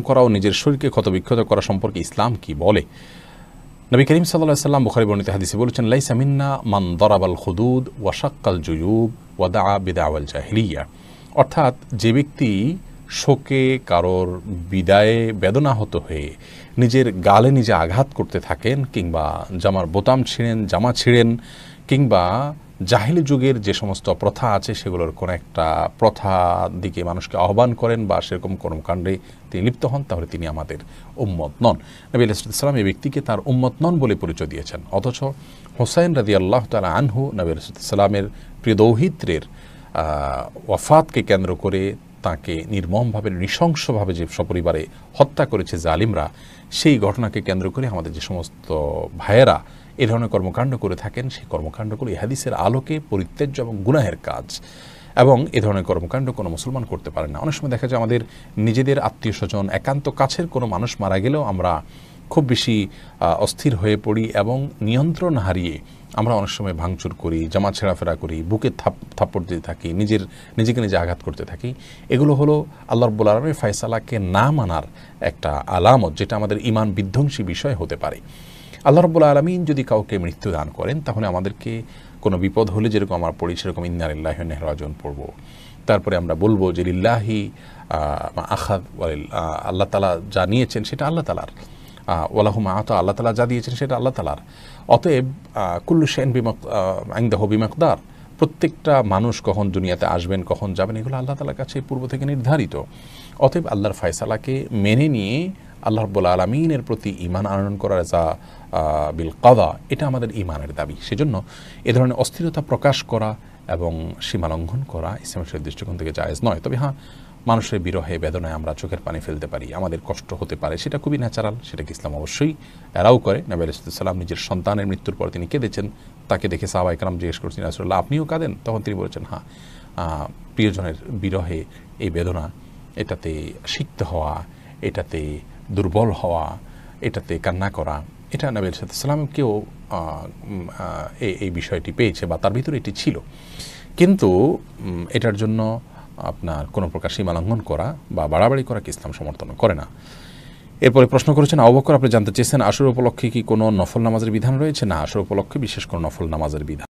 করা ও নিজের শরীরকে ক্ষতবিক্ষত করা সম্পর্কে ইসলাম কি বলে? নবী করিম সাল্লাল্লাহু আলাইহি ওয়াসাল্লাম বুখারী বর্ণিত হাদিসে বলেছেন, লাইসা মিন্না মান দারাবাল খুদুদ ওয়া শাক্কাল জুয়ুব ওয়া দাআ বিদাওয়াল জাহিলিয়া। অর্থাৎ যে ব্যক্তি শোকে কারোর বিদায়ে বেদনাহত হয়ে নিজের গালে নিজে আঘাত করতে থাকেন, কিংবা জামার বোতাম ছিঁড়েন, জামা ছিঁড়েন, কিংবা জাহিলি যুগের যে সমস্ত প্রথা আছে সেগুলোর কোনো একটা প্রথা দিকে মানুষকে আহ্বান করেন বা সেরকম কর্মকাণ্ডে তিনি লিপ্ত হন, তাহলে তিনি আমাদের উম্মত নন। নবী আলাইহিস সালাম এই ব্যক্তিকে তার উম্মত নন বলে পরিচয় দিয়েছেন। অথচ হুসাইন রাদিয়াল্লাহু তাআলা আনহু নবী আলাইহিস সালামের প্রিয় দৌহিত্রের ওয়াফাতকে কেন্দ্র করে তাকে নির্মমভাবে নৃশংসভাবে যে সপরিবারে হত্যা করেছে জালিমরা, সেই ঘটনাকে কেন্দ্র করে আমাদের যে সমস্ত ভাইয়েরা এ ধরনের কর্মকাণ্ড করে থাকেন, সেই কর্মকাণ্ডগুলো এই হাদিসের আলোকে পরিত্যাজ্য এবং গুনাহের কাজ, এবং এ ধরনের কর্মকাণ্ড কোনো মুসলমান করতে পারে না। অনেক সময় দেখা যায় আমাদের নিজেদের আত্মীয় স্বজন, একান্ত কাছের কোনো মানুষ মারা গেলেও আমরা খুব বেশি অস্থির হয়ে পড়ি এবং নিয়ন্ত্রণ হারিয়ে আমরা অনেক সময় ভাঙচুর করি, জামা ছেঁড়াফেরা করি, বুকে থাপ্পড় দিতে থাকি, নিজেকে নিজে আঘাত করতে থাকি। এগুলো হলো আল্লাহ রাব্বুল আলামিনের ফয়সালাকে না মানার একটা আলামত, যেটা আমাদের ঈমান বিধ্বংসী বিষয় হতে পারে। আল্লাহ রাব্বুল আলামিন যদি কাউকে মৃত্যু দান করেন, তাহলে আমাদেরকে কোনো বিপদ হলে যেরকম আমরা পড়ি সেরকম ইন্না লিল্লাহি ওয়া ইন্না ইলাইহি রাজিউন পড়ব। তারপরে আমরা বলবো যে লিল্লাহি আখাদ, আল্লাহ তাআলা যা নিয়েছেন সেটা আল্লাহ তাআলার, ওয়ালাহু মা আতা, আল্লাহ তাআলা যা দিয়েছেন সেটা আল্লাহ তাআলার। অতএব কুল্লু শাইইন ইনদাহু বিমাকদার, প্রত্যেকটা মানুষ কখন দুনিয়াতে আসবেন, কখন যাবেন, এগুলো আল্লাহ তাআলার কাছে পূর্ব থেকে নির্ধারিত। অতএব আল্লাহর ফয়সালাকে মেনে নিয়ে আল্লাহ রাব্বুল আলামিনের প্রতি ঈমান আনয়ন করার যা বিল কাদা, এটা আমাদের ঈমানের দাবি। সেজন্য এ ধরনের অস্থিরতা প্রকাশ করা এবং সীমা লঙ্ঘন করা ইসলামের দৃষ্টিকোণ থেকে জায়েজ নয়। তবে হ্যাঁ, মানুষের বিরহে বেদনায় আমরা চোখের পানি ফেলতে পারি, আমাদের কষ্ট হতে পারে, সেটা খুবই ন্যাচারাল, সেটাকে ইসলাম অবশ্যই এরাও করে। নবী আলাইহিস সালাম নিজের সন্তানের মৃত্যুর পর তিনি কেঁদেছেন, তাকে দেখে সাহাবায়ে কেরাম জিজ্ঞেস করছেন, রাসূলুল্লাহ আপনিও কাঁদেন? তখন তিনি বলেছেন, হ্যাঁ, প্রিয়জনের বিরহে এই বেদনা, এটাতে সিক্ত হওয়া, এটাতে দুর্বল হওয়া, এটাতে কান্না করা, এটা নবী আলাইহিস সালামকেও এই বিষয়টি পেয়েছে বা তার ভিতরে এটি ছিল। কিন্তু এটার জন্য আপনার কোনো প্রকার সীমা লঙ্ঘন করা বা বাড়াবাড়ি করা কি ইসলাম সমর্থন করে না। এরপরে প্রশ্ন করেছেন আবু বকর, আপনি জানতে চেয়েছেন আশুরা উপলক্ষে কি কোনো নফল নামাজের বিধান রয়েছে? না, আশুরা উপলক্ষে বিশেষ কোনো নফল নামাজের বিধান